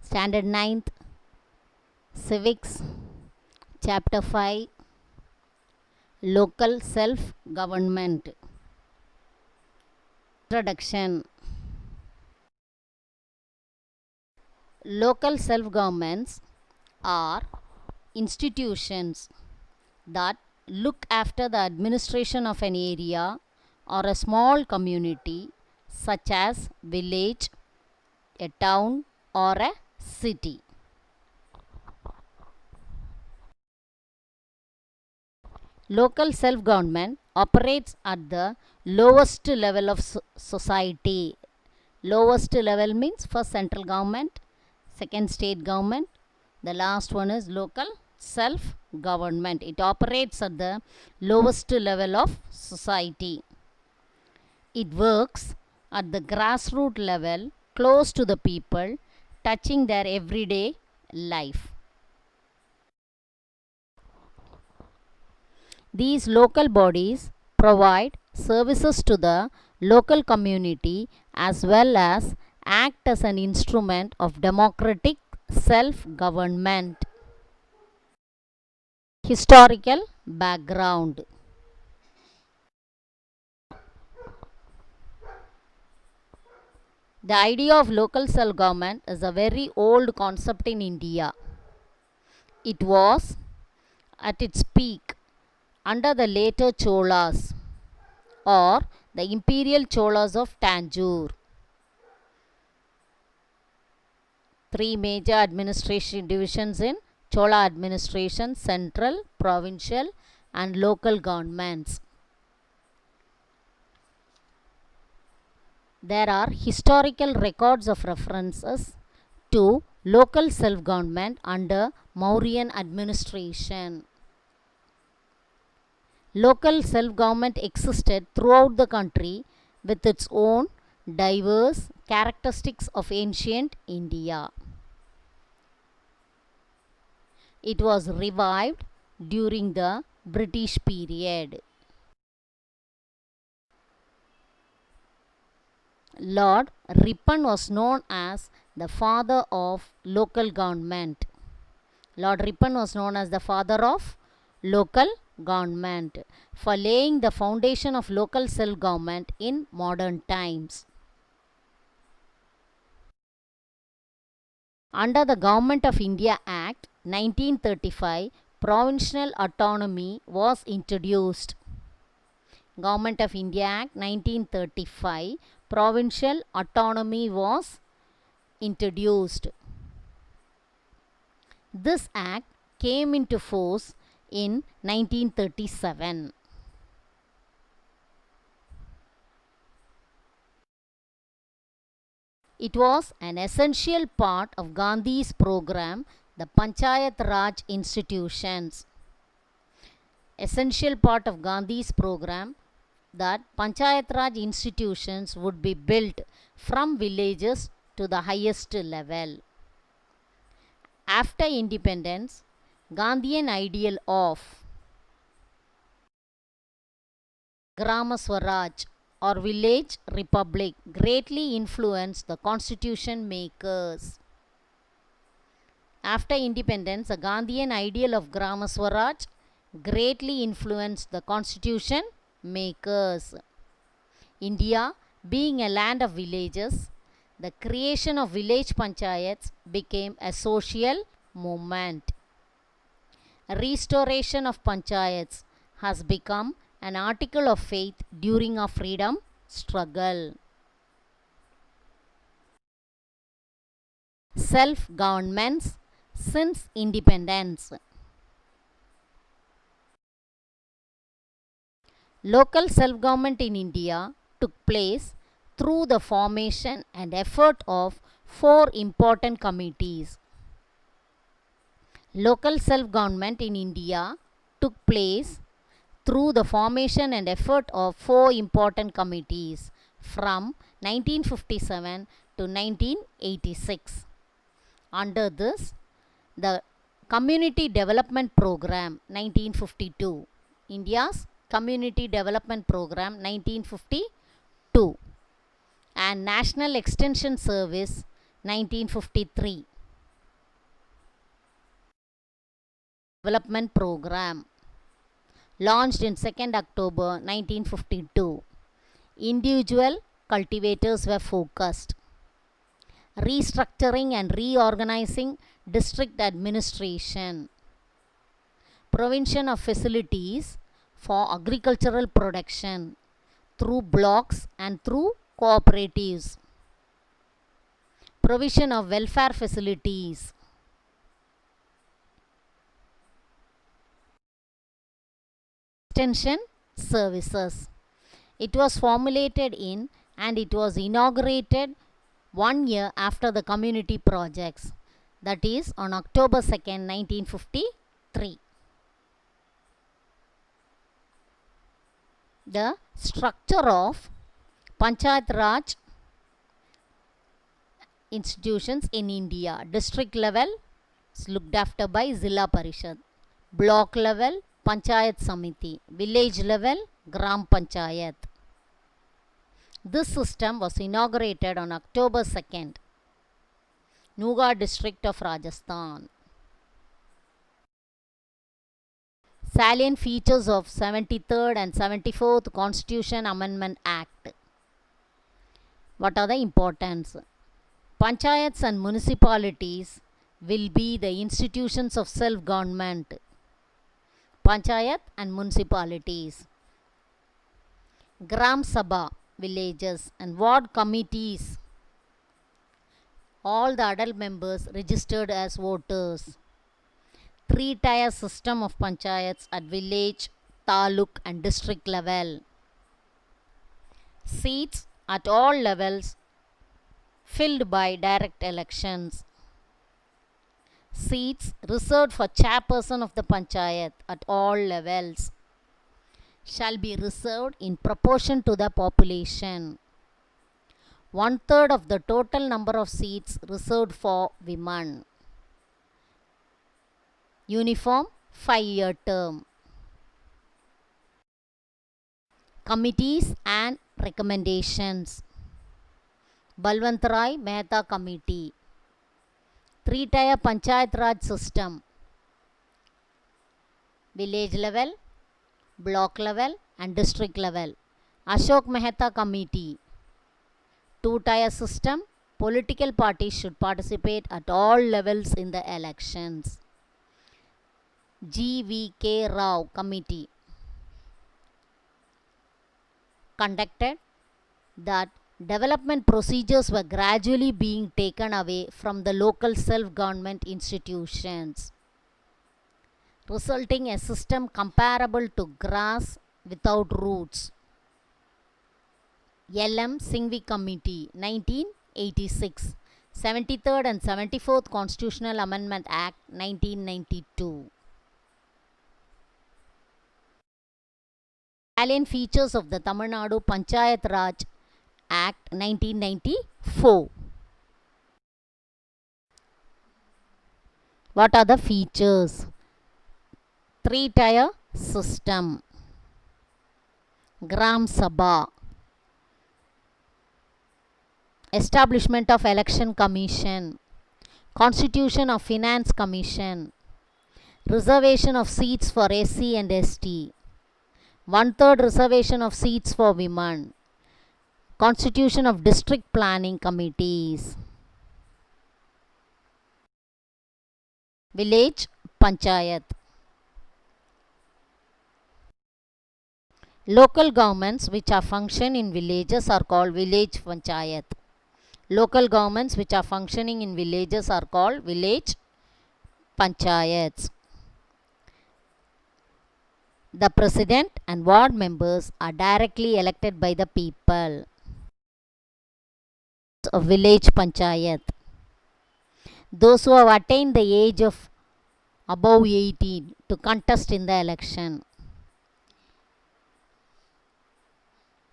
Standard 9th, Civics, Chapter 5, Local Self-Government. Introduction. Local self-governments are institutions that look after the administration of an area or a small community, such as village, a town, or a city. Local self-government operates at the lowest level of society. Lowest level means first central government, second state government, the last one is local self-government. It operates at the lowest level of society. It works at the grassroots level, close to the people, touching their everyday life. These local bodies provide services to the local community as well as act as an instrument of democratic self-government. Historical background. The idea of local self-government is a very old concept in India. It was at its peak under the later Cholas or the imperial Cholas of Tanjore. Three major administration divisions in Chola administration: central, provincial, and local governments. There are historical records of references to local self-government under Mauryan administration. Local self-government existed throughout the country with its own diverse characteristics of ancient India. It was revived during the British period. Lord Ripon was known as the father of local government. Lord Ripon was known as the father of local government for laying the foundation of local self-government in modern times. Under the Government of India Act 1935, provincial autonomy was introduced. Government of India Act 1935, provincial autonomy was introduced. This act came into force in 1937. It was an essential part of Gandhi's program, the Panchayat Raj institutions. Essential part of Gandhi's program that Panchayat Raj institutions would be built from villages to the highest level. After independence, Gandhian ideal of Grama Swaraj or village republic greatly influenced the constitution makers. After independence, the Gandhian ideal of Grama Swaraj greatly influenced the constitution makers. India being a land of villages, the creation of village panchayats became a social movement. Restoration of panchayats has become an article of faith during our freedom struggle. Self-governments since independence. Local self-government in India took place through the formation and effort of four important committees. Local self-government in India took place through the formation and effort of four important committees from 1957 to 1986. Under this, the Community Development Program 1952, India's Community Development Program 1952, and National Extension Service 1953. Development Program, launched in 2nd October 1952. Individual cultivators were focused. Restructuring and reorganizing district administration. Provision of facilities for agricultural production through blocks and through cooperatives. Provision of welfare facilities. Extension services. It was formulated in and it was inaugurated 1 year after the community projects, that is on October 2nd, 1953. The structure of Panchayat Raj institutions in India. District level is looked after by Zilla Parishad. Block level Panchayat Samiti. Village level Gram Panchayat. This system was inaugurated on October 2nd. Nuga district of Rajasthan. Salient features of 73rd and 74th Constitution Amendment Act. What are the importance? Panchayats and municipalities will be the institutions of self-government. Panchayat and municipalities. Gram Sabha, villages, and ward committees. All the adult members registered as voters. 3-tier system of panchayats at village, taluk, and district level. Seats at all levels filled by direct elections. Seats reserved for chairperson of the panchayat at all levels shall be reserved in proportion to the population. 1/3 of the total number of seats reserved for women. Uniform 5-year term. Committees and recommendations. Balwant Mehta Committee. 3-tier Panchayat Raj system. Village level, block level, and district level. Ashok Mehta Committee. 2-tier system. Political parties should participate at all levels in the elections. G.V.K. Rao Committee conducted that development procedures were gradually being taken away from the local self-government institutions, resulting in a system comparable to grass without roots. L.M. Singhvi Committee, 1986. 73rd and 74th Constitutional Amendment Act, 1992. Salient features of the Tamil Nadu Panchayat Raj Act, 1994. What are the features? 3-tier system. Gram Sabha. Establishment of Election Commission. Constitution of Finance Commission. Reservation of seats for SC and ST. 1/3 reservation of seats for women. Constitution of District Planning Committees. Village Panchayat. Local governments which are function in villages are called village panchayat. Local governments which are functioning in villages are called village panchayats. The president and ward members are directly elected by the people. Of village panchayat. Those who have attained the age of above 18 to contest in the election.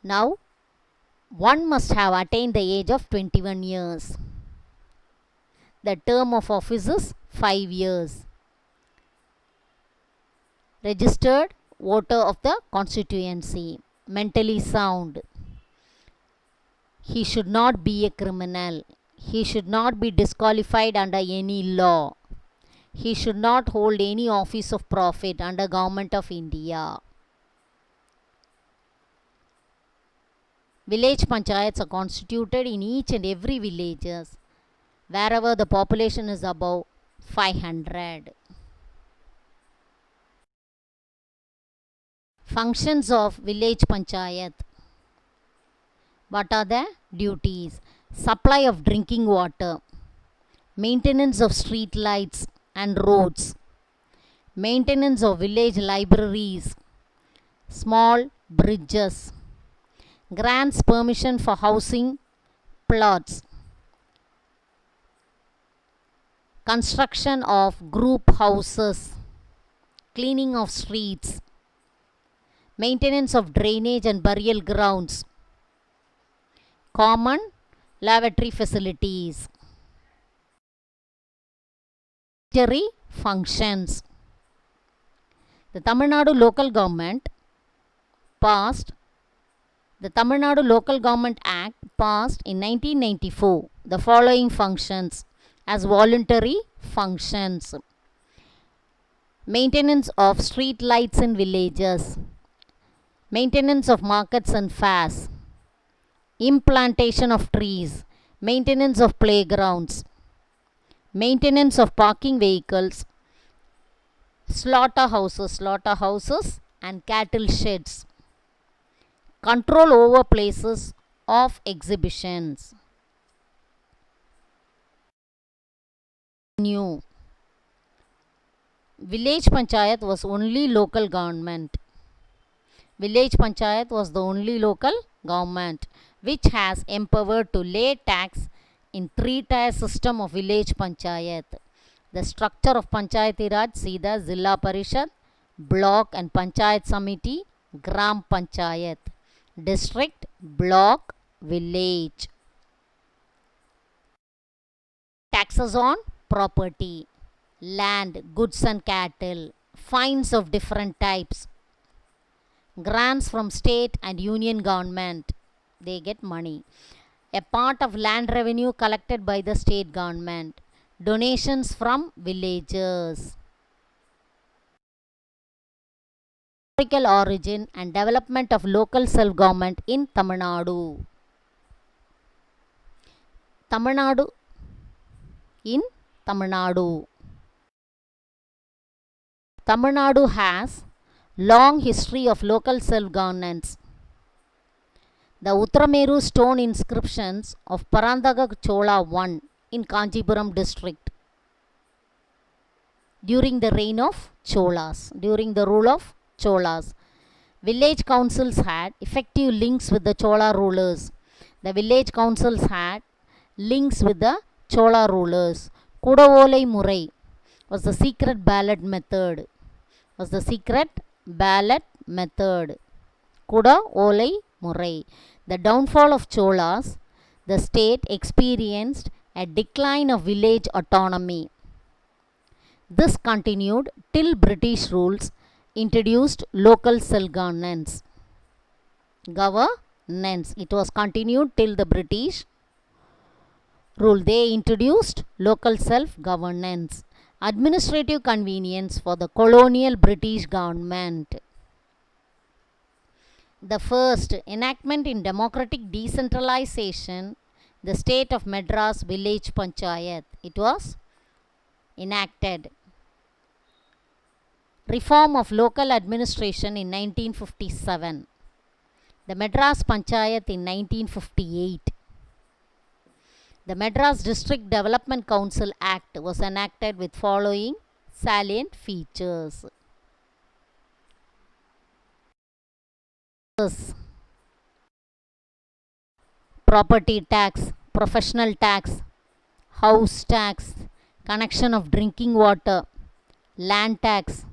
Now, one must have attained the age of 21 years. The term of office is 5 years. Registered voter of the constituency. Mentally sound. He should not be a criminal. He should not be disqualified under any law. He should not hold any office of profit under Government of India. Village panchayats are constituted in each and every villages wherever the population is above 500. Functions of village panchayat. What are the duties? Supply of drinking water, maintenance of street lights and roads, maintenance of village libraries, small bridges, grants permission for housing plots, construction of group houses, cleaning of streets, maintenance of drainage and burial grounds, common lavatory facilities. Statutory functions. The Tamil Nadu local government passed the Tamil Nadu Local Government Act passed in 1994 the following functions as voluntary functions: maintenance of street lights in villages, maintenance of markets and fairs, implantation of trees, maintenance of playgrounds, maintenance of parking vehicles, slaughterhouses and cattle sheds, control over places of exhibitions. New village panchayat was only local government. Village panchayat was the only local government which has empowered to lay tax in three-tier system of village panchayat. The structure of Panchayati Raj see the Zilla Parishad, Block and Panchayat Samiti, Gram Panchayat, District, Block, Village. Taxes on property, land, goods and cattle, fines of different types, grants from state and union government, they get money. A part of land revenue collected by the state government, donations from villagers. Historical origin and development of local self-government in Tamil Nadu. Tamil Nadu in Tamil Nadu. Tamil Nadu has long history of local self-governance. The Uttarameru stone inscriptions of Parandaga Chola I in Kanchipuram district during the reign of Cholas, during the rule of Cholas. Village councils had effective links with the Chola rulers. The village councils had links with the Chola rulers. Kudavolai Murai was the secret ballot method. Kudavolai Murai. The downfall of Cholas, the state experienced a decline of village autonomy. This continued till British rules introduced local self-governance. It was continued till the British rule. They introduced local self-governance. Administrative convenience for the colonial British government. The first enactment in democratic decentralization, the state of Madras village panchayat. It was enacted. Reform of local administration in 1957. The Madras Panchayat in 1958. The Madras District Development Council Act was enacted with following salient features. Property tax, professional tax, house tax, connection of drinking water, land tax,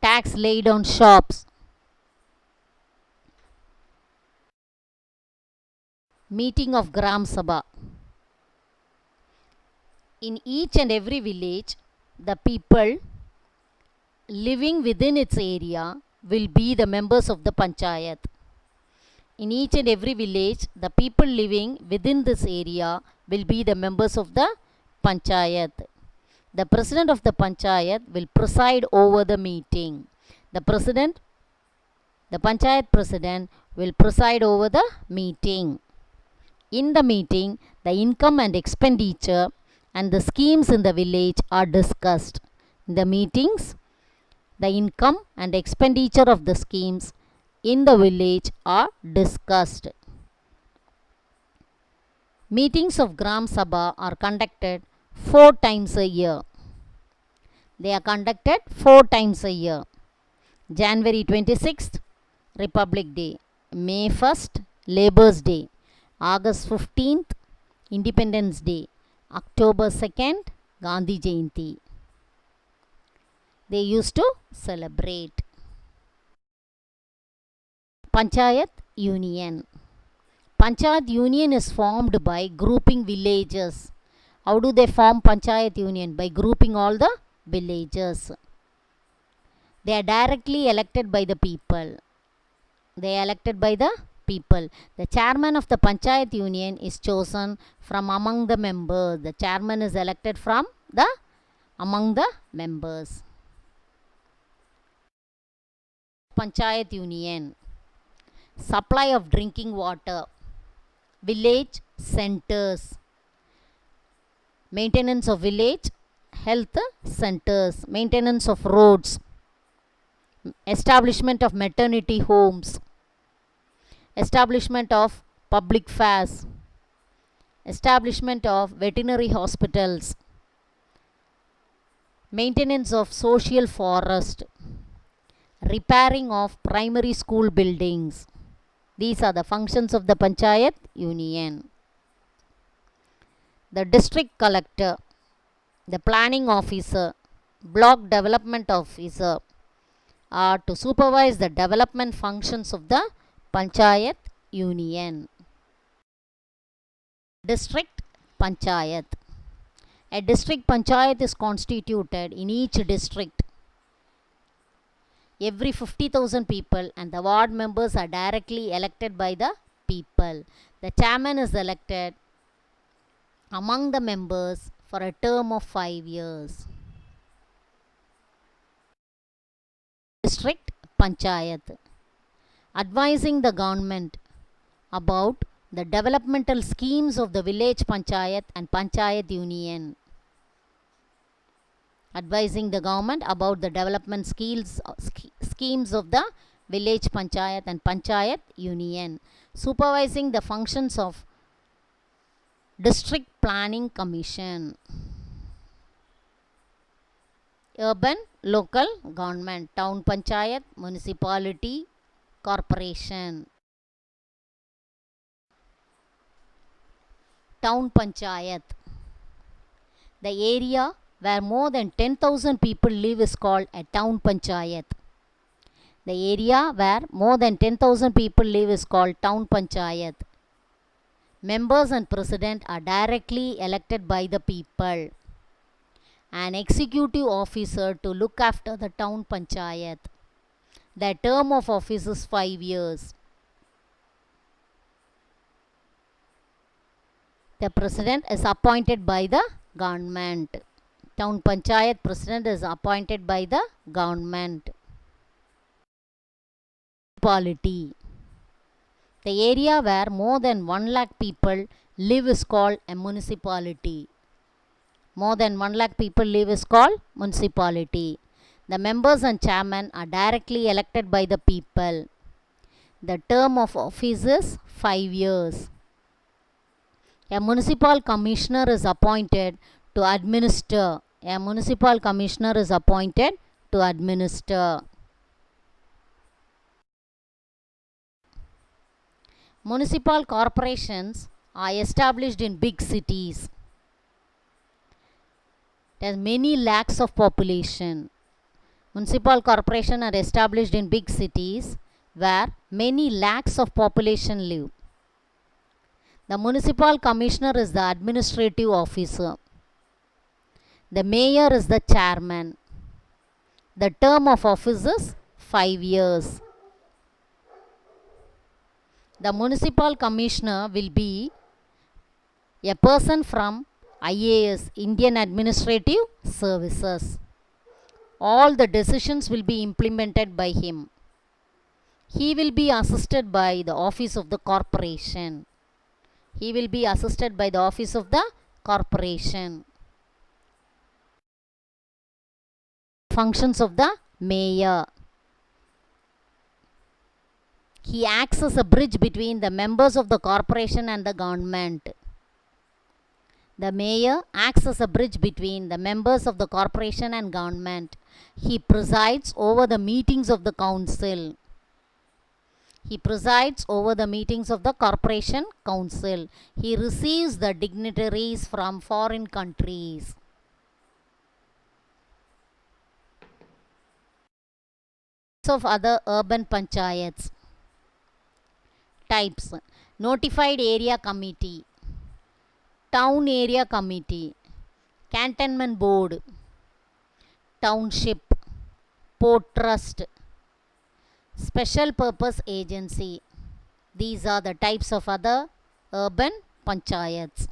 tax laid on shops. Meeting of Gram Sabha. In each and every village, the people living within its area will be the members of the panchayat. In each and every village, the people living within this area will be the members of the panchayat. The president of the panchayat will preside over the meeting. The panchayat president will preside over the meeting. In the meeting, the income and expenditure and the schemes in the village are discussed. In the meetings, the income and expenditure of the schemes in the village are discussed. Meetings of Gram Sabha are conducted 4 times a year. They are conducted 4 times a year. January 26th, Republic Day. May 1st, Labour's Day. August 15th, Independence Day. October 2nd, Gandhi Jayanti. They used to celebrate. Panchayat Union. Panchayat Union is formed by grouping villages. How do they form Panchayat Union? By grouping all the villages. They are directly elected by the people. They are elected by the people. The chairman of the Panchayat Union is chosen from among the members. The chairman is elected from among the members. Panchayat Union. Supply of drinking water. Village centers. Maintenance of village health centers. Maintenance of roads. Establishment of maternity homes. Establishment of public fairs. Establishment of veterinary hospitals. Maintenance of social forest. Repairing of primary school buildings. These are the functions of the Panchayat Union. The district collector, the planning officer, block development officer are to supervise the development functions of the Panchayat Union. District Panchayat. A district Panchayat is constituted in each district. Every 50,000 people and the ward members are directly elected by the people. The chairman is elected among the members for a term of 5 years. District Panchayat. Advising the government about the developmental schemes of the village Panchayat and Panchayat Union. Advising the government about the development schemes of the village Panchayat and Panchayat Union. Supervising the functions of District Planning Commission. Urban local government. Town Panchayat, municipality, corporation. Town Panchayat. The area where more than 10,000 people live is called a town panchayat. The area where more than 10,000 people live is called town panchayat. Members and president are directly elected by the people. An executive officer to look after the town panchayat. The term of office is 5 years. The president is appointed by the government. Town Panchayat president is appointed by the government. Municipality. The area where more than 1 lakh people live is called a municipality. More than 1 lakh people live is called municipality. The members and chairman are directly elected by the people. The term of office is 5 years. A municipal commissioner is appointed to administer. A municipal commissioner is appointed to administer. Municipal corporations are established in big cities. There are many lakhs of population. Municipal corporations are established in big cities where many lakhs of population live. The municipal commissioner is the administrative officer. The mayor is the chairman. The term of office is 5 years. The municipal commissioner will be a person from IAS, Indian Administrative Services. All the decisions will be implemented by him. He will be assisted by the office of the corporation. He will be assisted by the office of the corporation. Functions of the mayor. He acts as a bridge between the members of the corporation and the government. The mayor acts as a bridge between the members of the corporation and government. He presides over the meetings of the council. He presides over the meetings of the corporation council. He receives the dignitaries from foreign countries. Of other urban panchayats. Types: notified area committee, town area committee, cantonment board, township, port trust, special purpose agency. These are the types of other urban panchayats.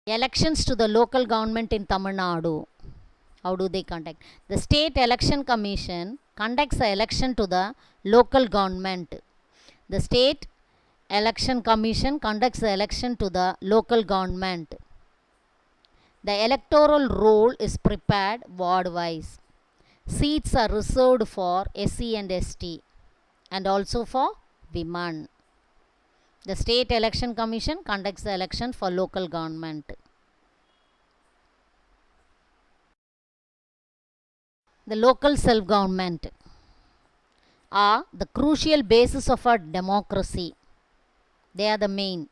Elections to the local government in Tamil Nadu. How do they conduct? The State Election Commission conducts the election to the local government. The State Election Commission conducts the election to the local government. The electoral roll is prepared ward-wise. Seats are reserved for SC and ST and also for women. The State Election Commission conducts the election for local government. The local self-government are the crucial basis of our democracy. They are the main.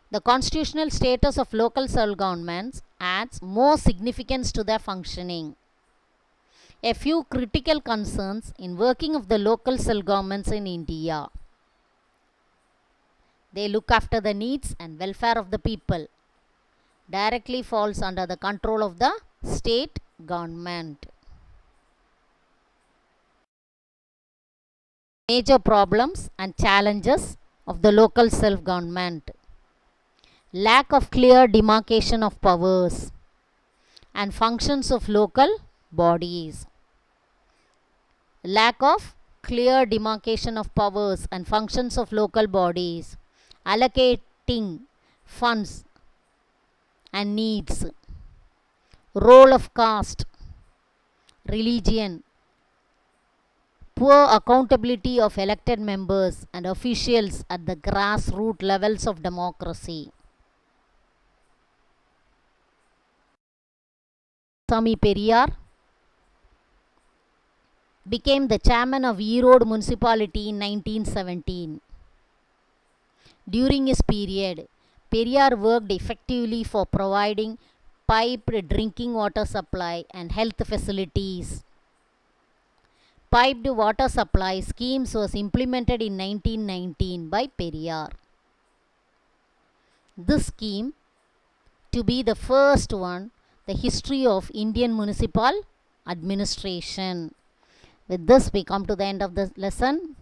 The constitutional status of local self-governments adds more significance to their functioning. A few critical concerns in working of the local self-governments in India. They look after the needs and welfare of the people. Directly falls under the control of the state government. Major problems and challenges of the local self-government. Lack of clear demarcation of powers and functions of local bodies. Lack of clear demarcation of powers and functions of local bodies. Allocating funds and needs. Role of caste, religion. Poor accountability of elected members and officials at the grassroots levels of democracy. Sami Periyar became the chairman of Erode municipality in 1917. During his period, Periyar worked effectively for providing piped drinking water supply and health facilities. Piped water supply schemes was implemented in 1919 by Periyar. This scheme to be the first one, the history of Indian municipal administration. With this we come to the end of the lesson.